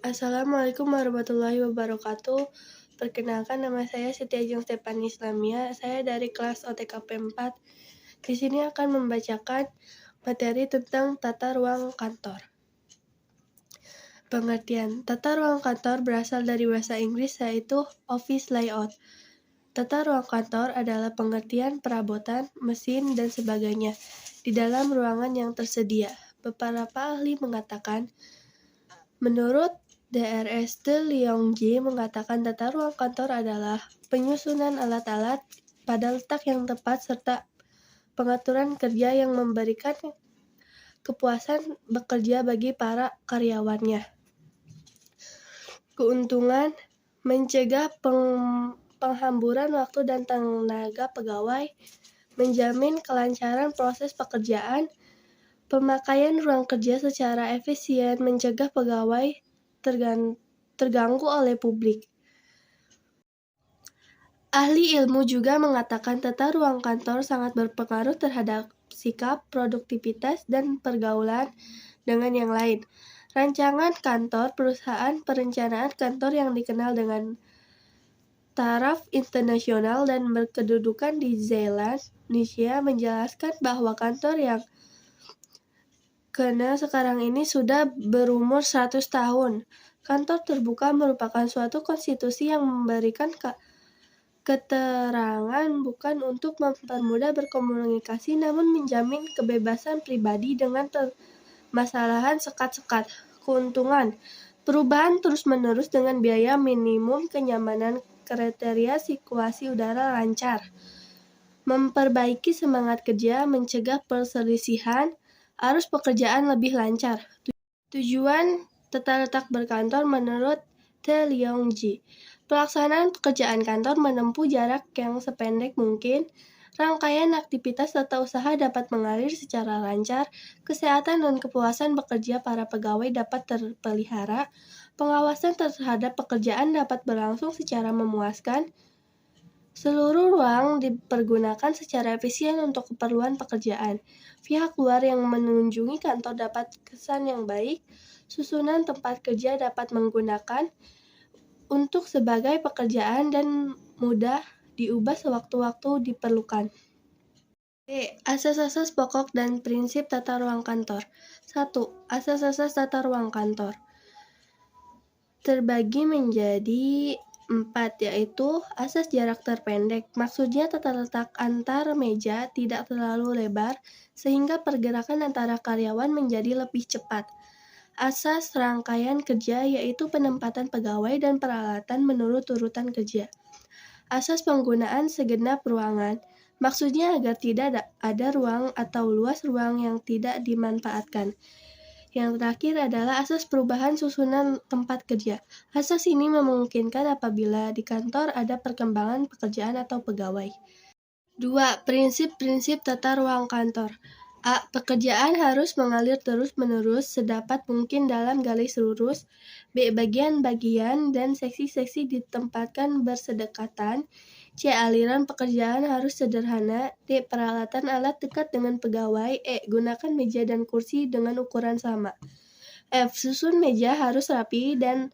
Assalamualaikum warahmatullahi wabarakatuh. Perkenalkan nama saya Siti Ajeng Stefani Islamia. Saya dari kelas OTKP 4. Di sini akan membacakan materi tentang tata ruang kantor. Pengertian tata ruang kantor berasal dari bahasa Inggris yaitu office layout. Tata ruang kantor adalah pengertian perabotan, mesin, dan sebagainya di dalam ruangan yang tersedia. Beberapa ahli mengatakan, menurut Drs. De Liongji mengatakan tata ruang kantor adalah penyusunan alat-alat pada letak yang tepat serta pengaturan kerja yang memberikan kepuasan bekerja bagi para karyawannya. Keuntungan mencegah penghamburan waktu dan tenaga pegawai, menjamin kelancaran proses pekerjaan, pemakaian ruang kerja secara efisien, mencegah pegawai terganggu oleh publik. Ahli ilmu juga mengatakan tata ruang kantor sangat berpengaruh terhadap sikap, produktivitas, dan pergaulan dengan yang lain. Rancangan kantor perusahaan perencanaan kantor yang dikenal dengan taraf internasional dan berkedudukan di Zeeland, Indonesia menjelaskan bahwa kantor yang karena sekarang ini sudah berumur 100 tahun. Kantor terbuka merupakan suatu konstitusi yang memberikan keterangan bukan untuk mempermudah berkomunikasi namun menjamin kebebasan pribadi dengan permasalahan sekat-sekat. Keuntungan perubahan terus-menerus dengan biaya minimum, kenyamanan, kriteria sirkulasi udara lancar, memperbaiki semangat kerja, mencegah perselisihan, arus pekerjaan lebih lancar. Tujuan tata letak berkantor menurut De Liongji, pelaksanaan pekerjaan kantor menempuh jarak yang sependek mungkin, rangkaian aktivitas tata usaha dapat mengalir secara lancar, kesehatan dan kepuasan bekerja para pegawai dapat terpelihara, pengawasan terhadap pekerjaan dapat berlangsung secara memuaskan, seluruh ruang dipergunakan secara efisien untuk keperluan pekerjaan. Pihak luar yang mengunjungi kantor dapat kesan yang baik. Susunan tempat kerja dapat menggunakan untuk sebagai pekerjaan dan mudah diubah sewaktu-waktu diperlukan. Asas-asas pokok dan prinsip tata ruang kantor. 1. Asas-asas tata ruang kantor terbagi menjadi 4, yaitu asas jarak terpendek. Maksudnya tata letak antar meja tidak terlalu lebar sehingga pergerakan antara karyawan menjadi lebih cepat. Asas rangkaian kerja yaitu penempatan pegawai dan peralatan menurut urutan kerja. Asas penggunaan segenap ruangan. Maksudnya agar tidak ada ruang atau luas ruang yang tidak dimanfaatkan. Yang terakhir adalah asas perubahan susunan tempat kerja. Asas ini memungkinkan apabila di kantor ada perkembangan pekerjaan atau pegawai. 2. Prinsip-prinsip tata ruang kantor. A. Pekerjaan harus mengalir terus-menerus sedapat mungkin dalam garis lurus. B. Bagian-bagian dan seksi-seksi ditempatkan bersedekatan. C. Aliran pekerjaan harus sederhana. D. Peralatan alat dekat dengan pegawai. E. Gunakan meja dan kursi dengan ukuran sama. F. Susun meja harus rapi dan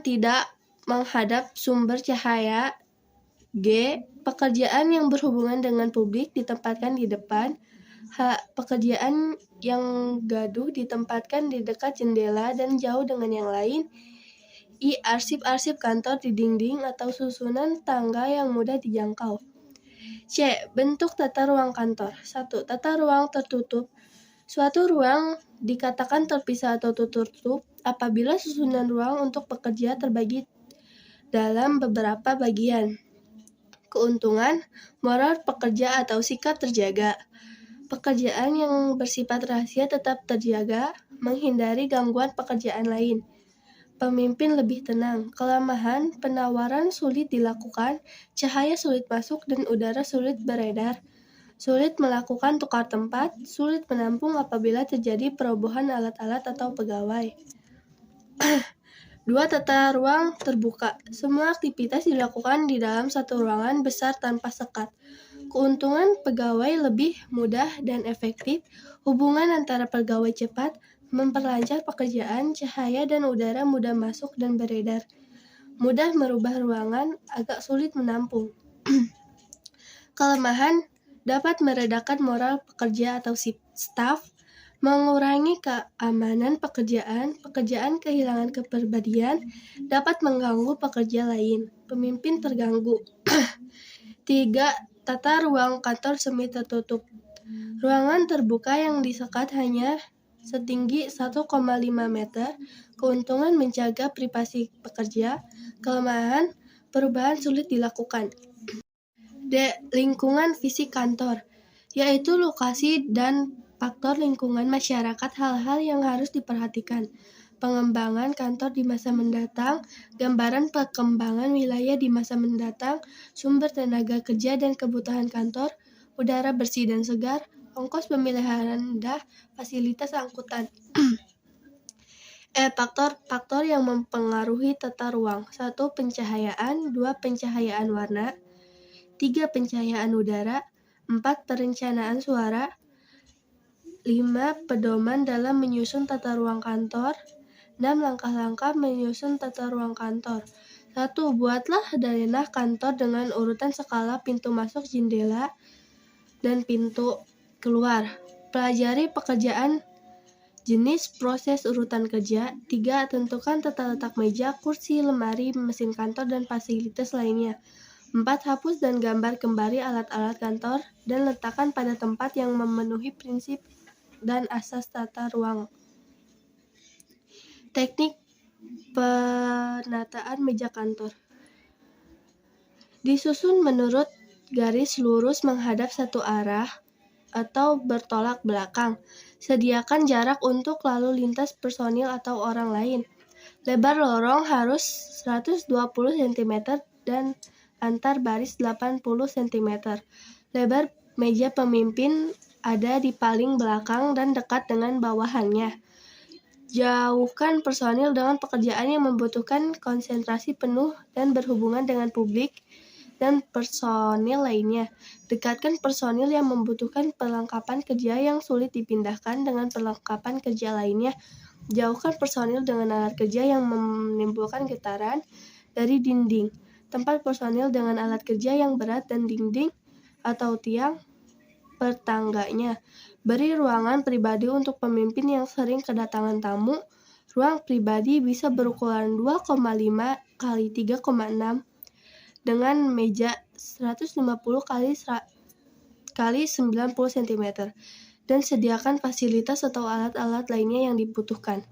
tidak menghadap sumber cahaya. G. Pekerjaan yang berhubungan dengan publik ditempatkan di depan. H. Pekerjaan yang gaduh ditempatkan di dekat jendela dan jauh dengan yang lain. I. Arsip-arsip kantor di dinding atau susunan tangga yang mudah dijangkau. C. Bentuk tata ruang kantor. 1. Tata ruang tertutup. Suatu ruang dikatakan terpisah atau tertutup apabila susunan ruang untuk bekerja terbagi dalam beberapa bagian. Keuntungan, moral pekerja atau sikap terjaga. Pekerjaan yang bersifat rahasia tetap terjaga, menghindari gangguan pekerjaan lain. Pemimpin lebih tenang. Kelemahan, penawaran sulit dilakukan, cahaya sulit masuk dan udara sulit beredar. Sulit melakukan tukar tempat, sulit menampung apabila terjadi perobohan alat-alat atau pegawai. 2. Tata ruang terbuka. Semua aktivitas dilakukan di dalam satu ruangan besar tanpa sekat. Keuntungan pegawai lebih mudah dan efektif, hubungan antara pegawai cepat, memperlancar pekerjaan, cahaya dan udara mudah masuk dan beredar. Mudah merubah ruangan, agak sulit menampung. Kelemahan dapat meredakan moral pekerja atau staf, mengurangi keamanan pekerjaan kehilangan kepribadian, dapat mengganggu pekerja lain. Pemimpin terganggu. 3. Tata ruang kantor semi tertutup. Ruangan terbuka yang disekat hanya setinggi 1,5 meter. Keuntungan menjaga privasi pekerja. Kelemahan, perubahan sulit dilakukan. D. Lingkungan fisik kantor, yaitu lokasi dan faktor lingkungan masyarakat, hal-hal yang harus diperhatikan. Pengembangan kantor di masa mendatang, gambaran perkembangan wilayah di masa mendatang, sumber tenaga kerja dan kebutuhan kantor, udara bersih dan segar, ongkos pemeliharaan rendah, fasilitas angkutan. Faktor yang mempengaruhi tata ruang. 1. Pencahayaan. 2. Pencahayaan warna. 3. Pencahayaan udara. 4. Perencanaan suara. 5. Pedoman dalam menyusun tata ruang kantor. 6. Langkah-langkah menyusun tata ruang kantor. 1. Buatlah ranah kantor dengan urutan skala pintu masuk, jendela, dan pintu keluar. Pelajari pekerjaan, jenis, proses, urutan kerja. 3. Tentukan tata letak meja, kursi, lemari, mesin kantor, dan fasilitas lainnya. 4. Hapus dan gambar kembali alat-alat kantor dan letakkan pada tempat yang memenuhi prinsip dan asas tata ruang. Teknik penataan meja kantor. Disusun menurut garis lurus menghadap satu arah atau bertolak belakang. Sediakan jarak untuk lalu lintas personil atau orang lain. Lebar lorong harus 120 cm dan antar baris 80 cm. Lebar meja pemimpin ada di paling belakang dan dekat dengan bawahannya. Jauhkan personil dengan pekerjaan yang membutuhkan konsentrasi penuh dan berhubungan dengan publik dan personil lainnya. Dekatkan personil yang membutuhkan perlengkapan kerja yang sulit dipindahkan dengan perlengkapan kerja lainnya. Jauhkan personil dengan alat kerja yang menimbulkan getaran dari dinding. Tempat personil dengan alat kerja yang berat dan dinding atau tiang pertangganya. Beri ruangan pribadi untuk pemimpin yang sering kedatangan tamu. Ruang pribadi bisa berukuran 2,5 x 3,6 dengan meja 150 x 90 cm dan sediakan fasilitas atau alat-alat lainnya yang dibutuhkan.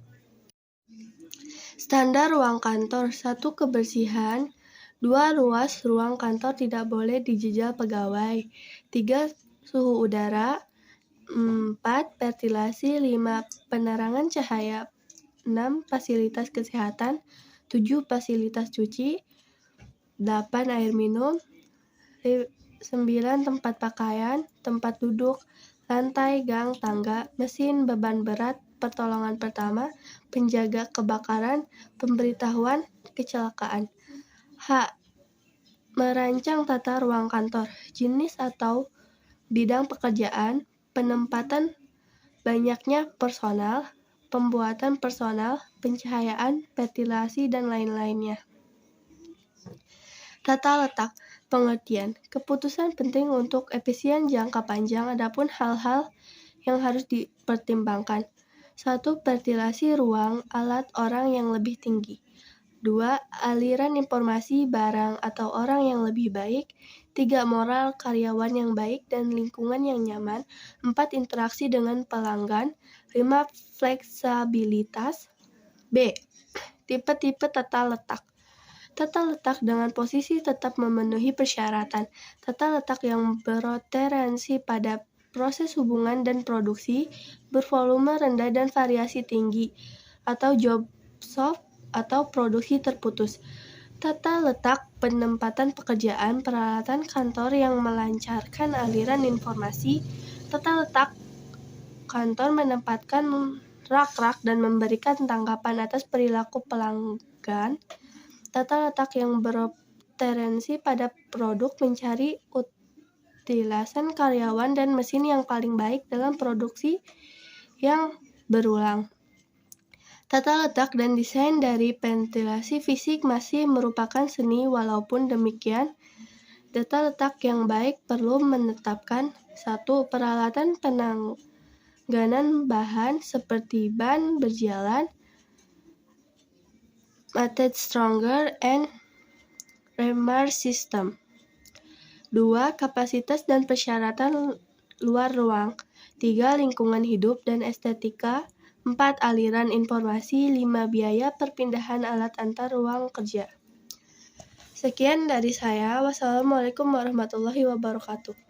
Standar ruang kantor. 1. Kebersihan. 2. Luas ruang kantor tidak boleh dijejal pegawai. 3. Suhu udara. 4. Ventilasi. 5. Penerangan cahaya. 6. Fasilitas kesehatan. 7. Fasilitas cuci. 8. Air minum. 9. Tempat pakaian, tempat duduk, lantai, gang, tangga, mesin, beban berat, pertolongan pertama, penjaga kebakaran, pemberitahuan kecelakaan. H. Merancang tata ruang kantor. Jenis atau bidang pekerjaan, penempatan banyaknya personal, pembuatan personal, pencahayaan, ventilasi, dan lain-lainnya. Tata letak. Pengertian. Keputusan penting untuk efisien jangka panjang, adapun hal-hal yang harus dipertimbangkan. 1. Ventilasi ruang, alat, orang yang lebih tinggi. 2. Aliran informasi, barang, atau orang yang lebih baik. 3. Moral karyawan yang baik dan lingkungan yang nyaman. 4. Interaksi dengan pelanggan. 5. Fleksibilitas. B. Tipe-tipe tata letak. Tata letak dengan posisi tetap memenuhi persyaratan. Tata letak yang berorientasi pada proses hubungan dan produksi, bervolume rendah dan variasi tinggi, atau job shop atau produksi terputus. Tata letak penempatan pekerjaan, peralatan kantor yang melancarkan aliran informasi. Tata letak kantor menempatkan rak-rak dan memberikan tanggapan atas perilaku pelanggan. Tata letak yang berorientasi pada produk, mencari utilasan karyawan dan mesin yang paling baik dalam produksi yang berulang. Tata letak dan desain dari ventilasi fisik masih merupakan seni, walaupun demikian, tata letak yang baik perlu menetapkan 1. Peralatan penanganan bahan seperti ban berjalan, mated stronger, and remer system. 2. Kapasitas dan persyaratan luar ruang. 3. Lingkungan hidup dan estetika. 4. Aliran informasi. 5. Biaya perpindahan alat antar ruang kerja. Sekian dari saya. Wassalamualaikum warahmatullahi wabarakatuh.